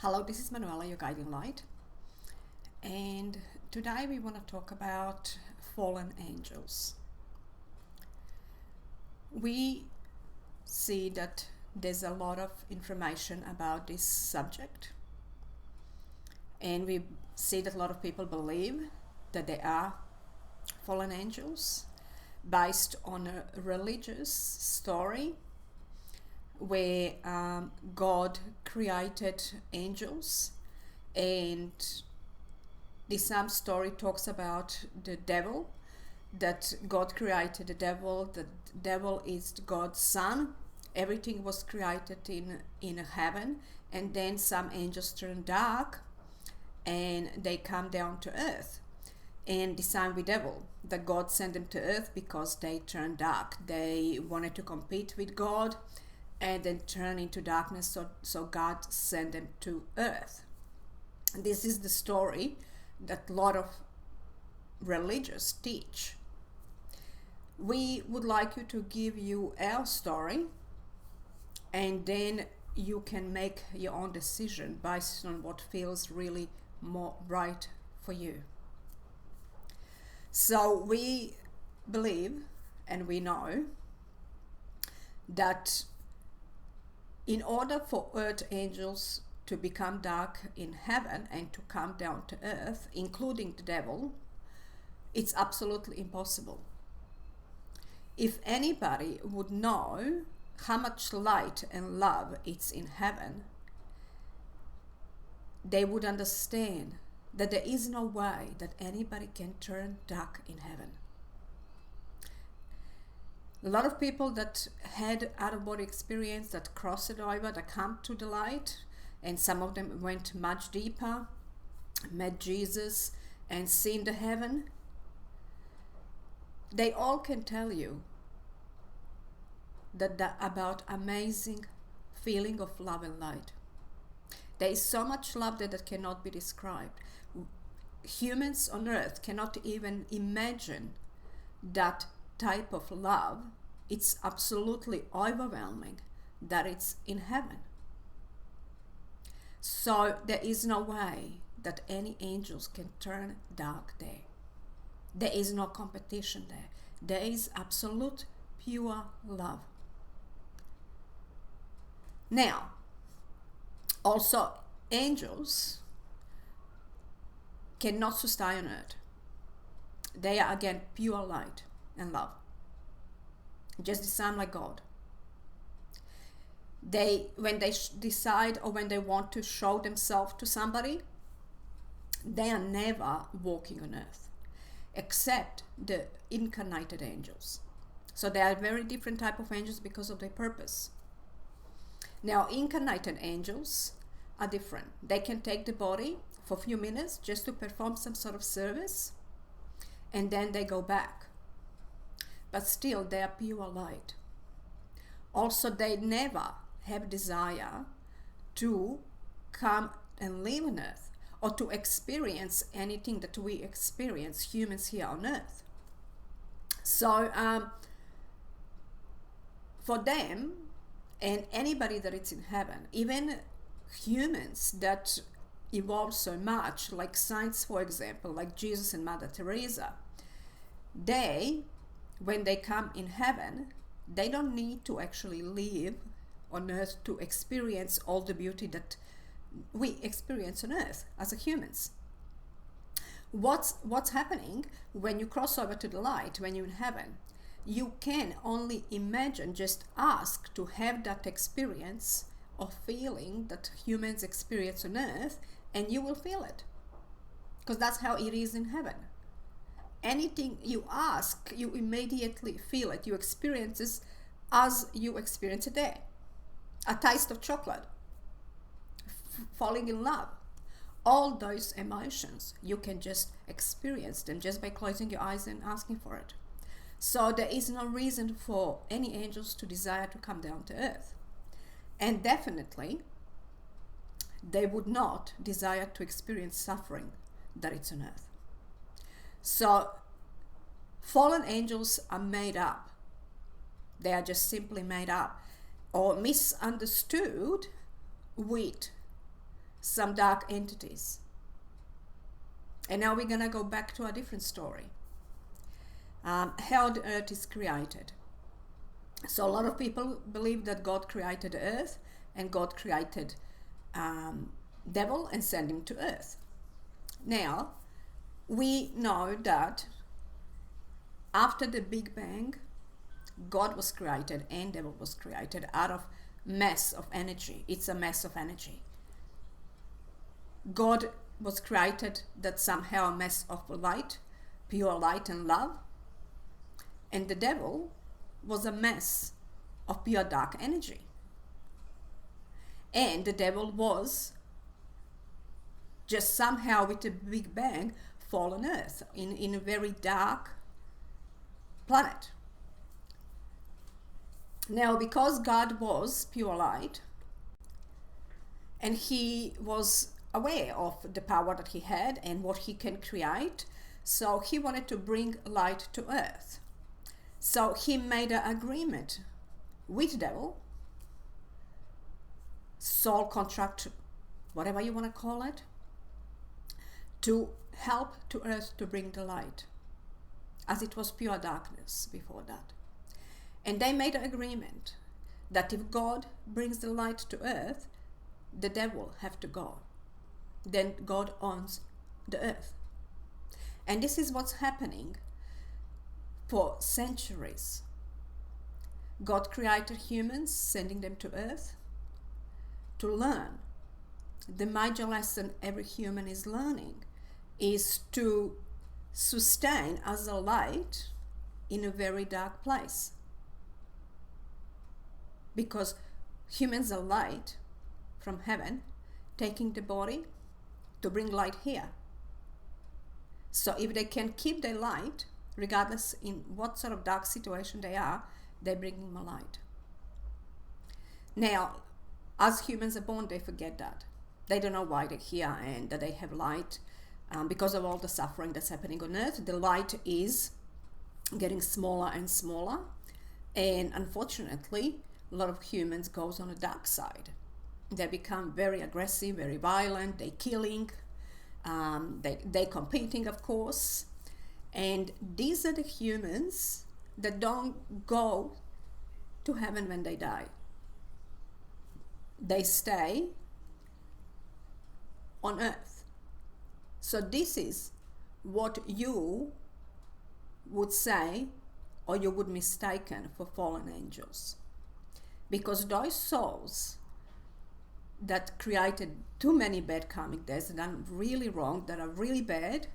Hello, this is Manuela, your guiding light, and today we want to talk about fallen angels. We see that there's a lot of information about this subject, and we see that a lot of people believe that there are fallen angels based on a religious story where God created angels, and the Psalm story talks about the devil, that God created the devil is God's son. Everything was created in heaven, and then some angels turn dark and they come down to earth. And the same with devil, that God sent them to earth because they turned dark. They wanted to compete with God and then turn into darkness, so God sent them to earth. And this is the story that a lot of religious teach. We would like you to give you our story, and then you can make your own decision based on what feels really more right for you. So we believe and we know that in order for earth angels to become dark in heaven and to come down to earth, including the devil, it's absolutely impossible. If anybody would know how much light and love is in heaven, they would understand that there is no way that anybody can turn dark in heaven. A lot of people that had out-of-body experience, that crossed it over, that come to the light, and some of them went much deeper, met Jesus and seen the heaven, they all can tell you that about amazing feeling of love and light. There is so much love that cannot be described. Humans on earth cannot even imagine that type of love. It's absolutely overwhelming that it's in heaven. So there is no way that any angels can turn dark there. There is no competition there. There is absolute pure love. Now, also angels cannot sustain on earth. They are again pure light and love. Just the same like God. When they decide or when they want to show themselves to somebody, they are never walking on earth, except the incarnated angels. So they are very different type of angels because of their purpose. Now, incarnated angels are different. They can take the body for a few minutes just to perform some sort of service, and then they go back. But still, they are pure light. Also, they never have desire to come and live on earth or to experience anything that we experience, humans here on earth. So, for them, and anybody that is in heaven, even humans that evolve so much, like saints, for example, like Jesus and Mother Teresa, when they come in heaven, they don't need to actually live on earth to experience all the beauty that we experience on earth as humans. What's happening when you cross over to the light, when you're in heaven? You can only imagine, just ask to have that experience of feeling that humans experience on earth, and you will feel it. Because that's how it is in heaven. Anything you ask, you immediately feel it. You experience it as you experience it there. A taste of chocolate, falling in love. All those emotions, you can just experience them just by closing your eyes and asking for it. So there is no reason for any angels to desire to come down to earth. And definitely, they would not desire to experience suffering that it's on earth. So, fallen angels are made up. They are just simply made up or misunderstood with some dark entities. And now we're going to go back to a different story. How the earth is created. So a lot of people believe that God created the earth and God created devil and sent him to earth. Now, we know that after the Big Bang, God was created and devil was created out of mass of energy. It's a mass of energy. God was created that somehow a mass of light, pure light and love. And the devil was a mass of pure dark energy. And the devil was just somehow with the Big Bang fallen earth in a very dark planet. Now, because God was pure light and he was aware of the power that he had and what he can create, so he wanted to bring light to earth. So he made an agreement with the devil, soul contract, whatever you want to call it, to help to earth to bring the light, as it was pure darkness before that. And they made an agreement that if God brings the light to earth, the devil have to go. Then God owns the earth. And this is what's happening for centuries. God created humans, sending them to earth to learn. The major lesson every human is learning is to sustain as a light in a very dark place. Because humans are light from heaven, taking the body to bring light here. So if they can keep their light, regardless in what sort of dark situation they are, they bring them a light. Now, as humans are born, they forget that. They don't know why they're here and that they have light. Because of all the suffering that's happening on earth, the light is getting smaller and smaller. And unfortunately, a lot of humans goes on the dark side. They become very aggressive, very violent, they're killing, they're competing, of course. And these are the humans that don't go to heaven when they die. They stay on earth. So this is what you would say, or you would mistaken for fallen angels. Because those souls that created too many bad karmic deaths, that are really wrong, that are really bad,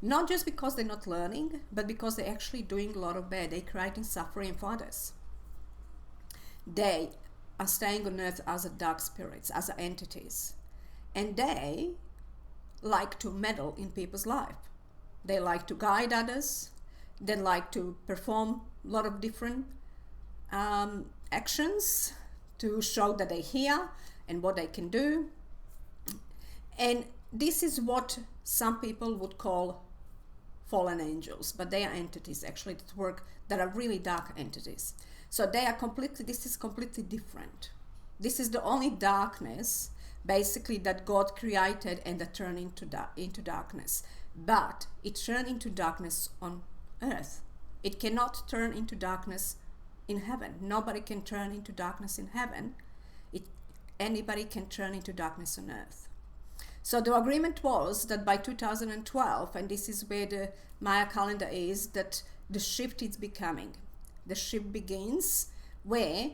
not just because they're not learning, but because they're actually doing a lot of bad. They're creating suffering for others. They are staying on earth as dark spirits, as entities. And they like to meddle in people's life. They like to guide others. They like to perform a lot of different actions to show that they're here and what they can do. And this is what some people would call fallen angels, but they are entities actually that work, that are really dark entities. So they are this is completely different. This is the only darkness basically that God created and that turned into darkness. But it turned into darkness on earth. It cannot turn into darkness in heaven. Nobody can turn into darkness in heaven. Anybody can turn into darkness on earth. So the agreement was that by 2012, and this is where the Maya calendar is, that the shift is becoming. The shift begins where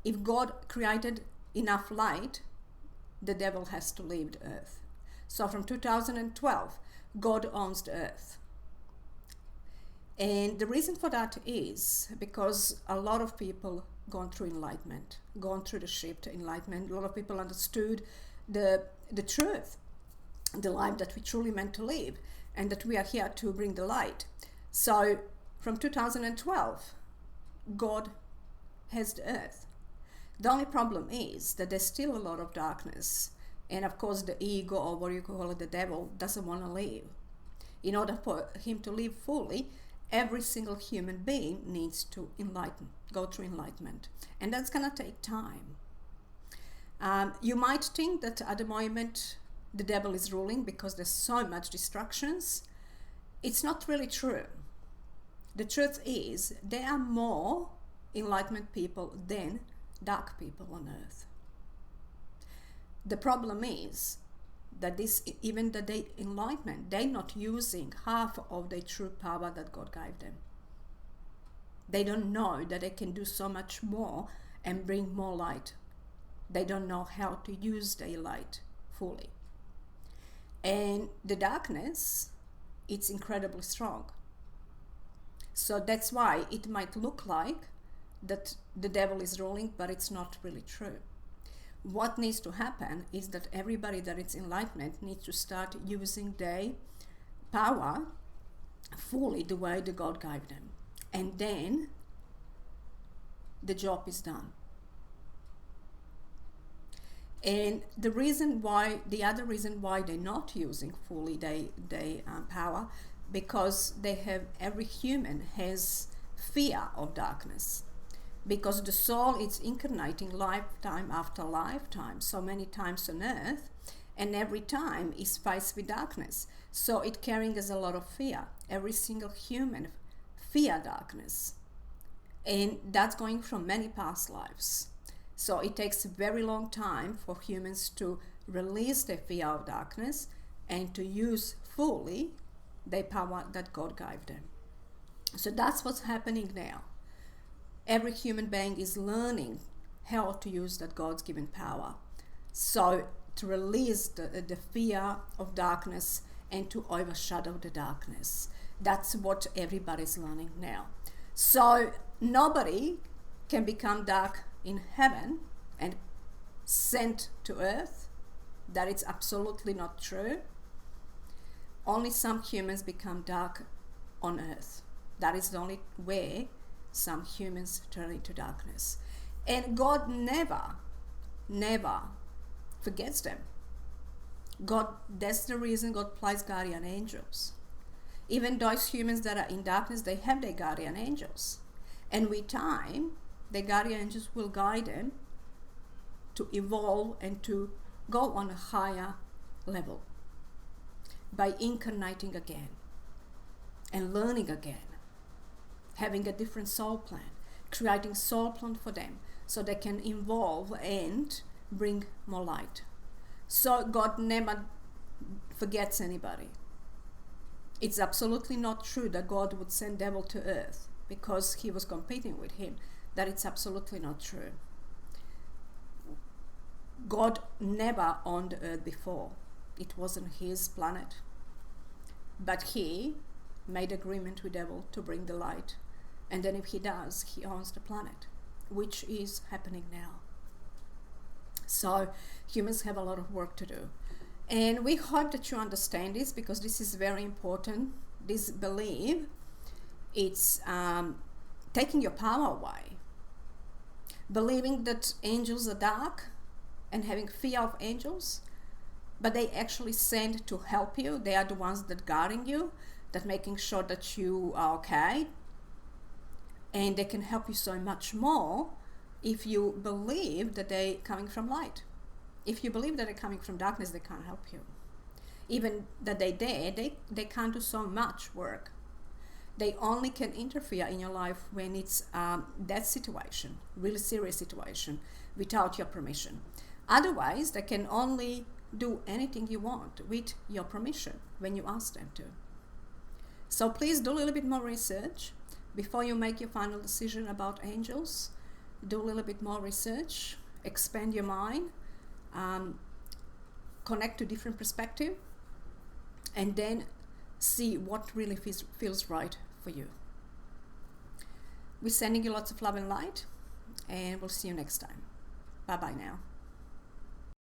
if God created enough light, the devil has to leave the earth. So from 2012, God owns the earth. And the reason for that is because a lot of people gone through enlightenment, gone through the shift to enlightenment. A lot of people understood the truth, the life that we truly meant to live, and that we are here to bring the light. So from 2012, God has the earth. The only problem is that there's still a lot of darkness. And of course the ego, or what you call it, the devil, doesn't want to live. In order for him to live fully, every single human being needs to go through enlightenment. And that's going to take time. You might think that at the moment the devil is ruling because there's so much distractions. It's not really true. The truth is there are more enlightenment people than dark people on earth. The problem is that even the enlightenment, they're not using half of the true power that God gave them. They don't know that they can do so much more and bring more light. They don't know how to use their light fully. And the darkness, it's incredibly strong. So that's why it might look like that the devil is ruling, but it's not really true. What needs to happen is that everybody that is enlightenment needs to start using their power fully the way the God gave them. And then the job is done. And the other reason why they're not using fully their power, because every human has fear of darkness. Because the soul is incarnating lifetime after lifetime, so many times on earth, and every time is faced with darkness. So it carrying us a lot of fear. Every single human fear darkness. And that's going from many past lives. So it takes a very long time for humans to release their fear of darkness and to use fully the power that God gave them. So that's what's happening now. Every human being is learning how to use that God's given power. So to release the fear of darkness and to overshadow the darkness. That's what everybody's learning now. So nobody can become dark in heaven and sent to earth. That is absolutely not true. Only some humans become dark on earth. That is the only way some humans turn into darkness. And God never forgets them. That's the reason God places guardian angels. Even those humans that are in darkness, they have their guardian angels. And with time, the guardian angels will guide them to evolve and to go on a higher level by incarnating again and learning again, having a different soul plan, creating soul plan for them so they can evolve and bring more light. So God never forgets anybody. It's absolutely not true that God would send devil to earth because he was competing with him. That it's absolutely not true. God never owned the earth before. It wasn't his planet. But he made agreement with devil to bring the light. And then if he does, he owns the planet, which is happening now. So humans have a lot of work to do. And we hope that you understand this because this is very important. This belief, it's taking your power away. Believing that angels are dark and having fear of angels, but they actually send to help you. They are the ones that guarding you, that making sure that you are okay. And they can help you so much more if you believe that they're coming from light. If you believe that they're coming from darkness, they can't help you. Even that they're there, they can't do so much work. They only can interfere in your life when it's that situation, really serious situation, without your permission. Otherwise, they can only do anything you want with your permission when you ask them to. So please do a little bit more research before you make your final decision about angels. Do a little bit more research, expand your mind, connect to different perspective, and then see what really feels right for you. We're sending you lots of love and light, and we'll see you next time. Bye-bye now.